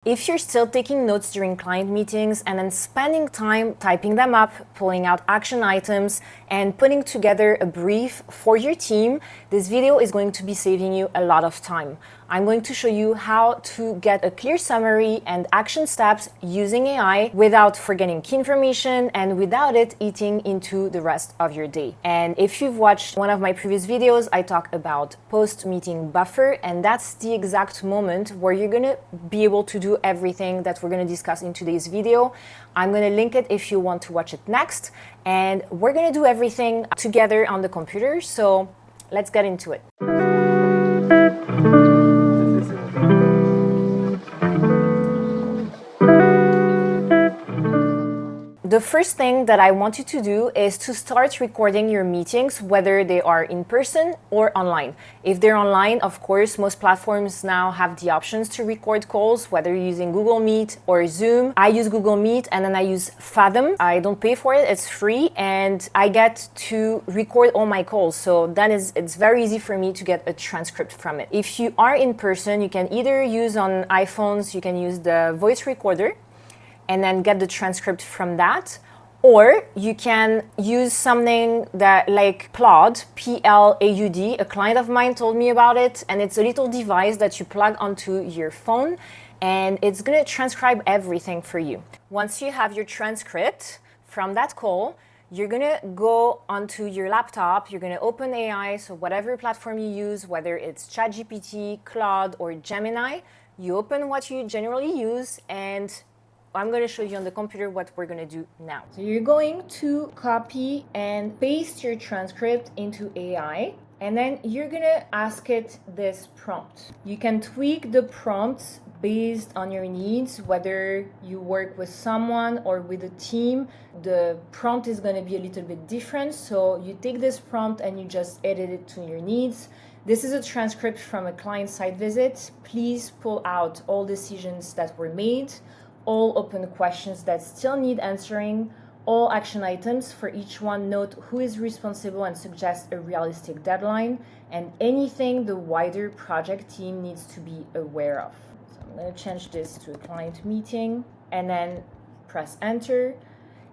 If you're still taking notes during client meetings and then spending time typing them up, pulling out action items, and putting together a brief for your team, this video is going to be saving you a lot of time. I'm going to show you how to get a clear summary and action steps using AI without forgetting key information and without it eating into the rest of your day. And if you've watched one of my previous videos, I talk about post-meeting buffer, and that's the exact moment where you're going to be able to do everything that we're going to discuss in today's video. I'm going to link it if you want to watch it next, and we're going to do everything together on the computer. So let's get into it. The first thing that I want you to do is to start recording your meetings, whether they are in person or online. If they're online, of course, most platforms now have the options to record calls, whether you're using Google Meet or Zoom. I use Google Meet and then I use Fathom. I don't pay for it, it's free, and I get to record all my calls. So then it's very easy for me to get a transcript from it. If you are in person, you can either use on iPhones, you can use the voice recorder and then get the transcript from that. Or you can use something that like Plaud, P-L-A-U-D. A client of mine told me about it, and it's a little device that you plug onto your phone, and it's gonna transcribe everything for you. Once you have your transcript from that call, you're gonna go onto your laptop, you're gonna open AI, so whatever platform you use, whether it's ChatGPT, Claude, or Gemini, you open what you generally use, and I'm going to show you on the computer what we're going to do now. So you're going to copy and paste your transcript into AI, and then you're going to ask it this prompt. You can tweak the prompts based on your needs, whether you work with someone or with a team. The prompt is going to be a little bit different, so you take this prompt and you just edit it to your needs. This is a transcript from a client site visit. Please pull out all decisions that were made, all open questions that still need answering, all action items. For each one, note who is responsible and suggest a realistic deadline, and anything the wider project team needs to be aware of. So I'm going to change this to a client meeting and then press enter.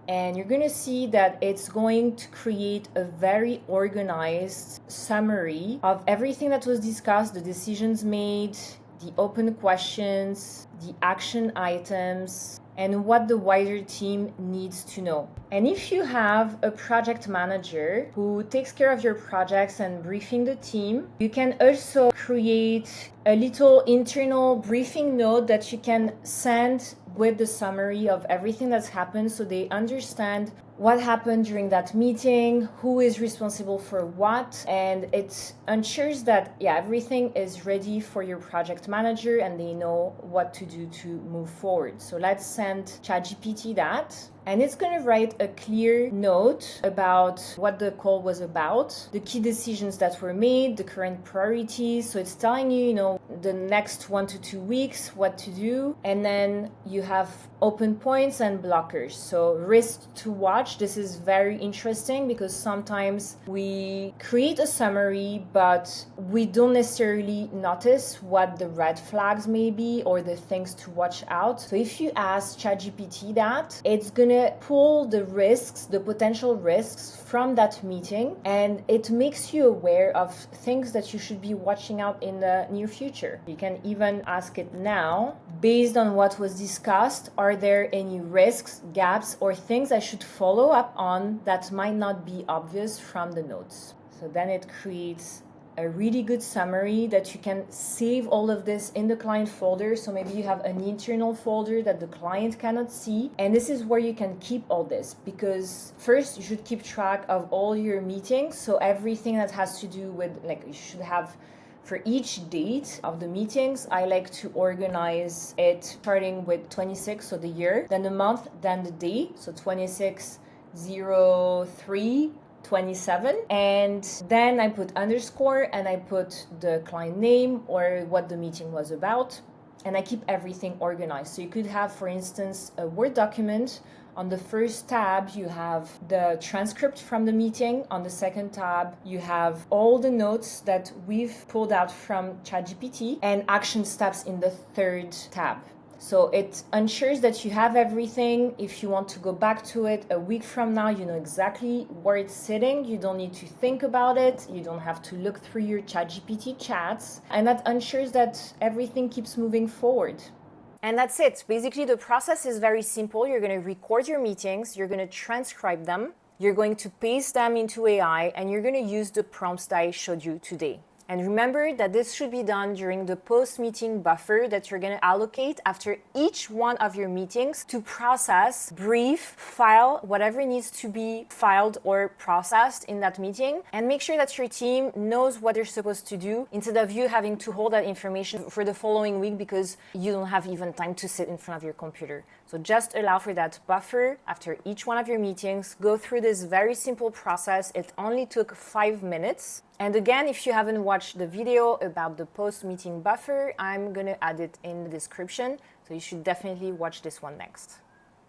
And you're going to see that it's going to create a very organized summary of everything that was discussed, the decisions made, the open questions, the action items, and what the wider team needs to know. And if you have a project manager who takes care of your projects and briefing the team, you can also create a little internal briefing note that you can send with the summary of everything that's happened, so they understand what happened during that meeting, who is responsible for what, and it ensures that everything is ready for your project manager and they know what to do to move forward. So let's send ChatGPT that, and it's going to write a clear note about what the call was about, the key decisions that were made, the current priorities. So it's telling you, the next 1 to 2 weeks, what to do. And then you have open points and blockers. So risks to watch. This is very interesting because sometimes we create a summary, but we don't necessarily notice what the red flags may be or the things to watch out. So if you ask ChatGPT that, it's going to pull the risks, the potential risks from that meeting, and it makes you aware of things that you should be watching out in the near future. You can even ask it now, based on what was discussed, are there any risks, gaps, or things I should follow up on that might not be obvious from the notes? So then it creates a really good summary that you can save all of this in the client folder. So maybe you have an internal folder that the client cannot see. And this is where you can keep all this, because first you should keep track of all your meetings. So everything that has to do with, you should have for each date of the meetings. I like to organize it starting with 26, so the year, then the month, then the day. So 26/03/27, and then I put underscore and I put the client name or what the meeting was about, and I keep everything organized. So you could have, for instance, a Word document. On the first tab, you have the transcript from the meeting. On the second tab, you have all the notes that we've pulled out from ChatGPT, and action steps in the third tab. So it ensures that you have everything. If you want to go back to it a week from now, you know exactly where it's sitting. You don't need to think about it. You don't have to look through your ChatGPT chats. And that ensures that everything keeps moving forward. And that's it. Basically, the process is very simple. You're going to record your meetings, you're going to transcribe them, you're going to paste them into AI, and you're going to use the prompts that I showed you today. And remember that this should be done during the post-meeting buffer that you're going to allocate after each one of your meetings to process, brief, file whatever needs to be filed or processed in that meeting, and make sure that your team knows what they're supposed to do instead of you having to hold that information for the following week because you don't have even time to sit in front of your computer. So just allow for that buffer after each one of your meetings. Go through this very simple process. It only took 5 minutes. And again, if you haven't watched the video about the post-meeting buffer, I'm going to add it in the description. So you should definitely watch this one next.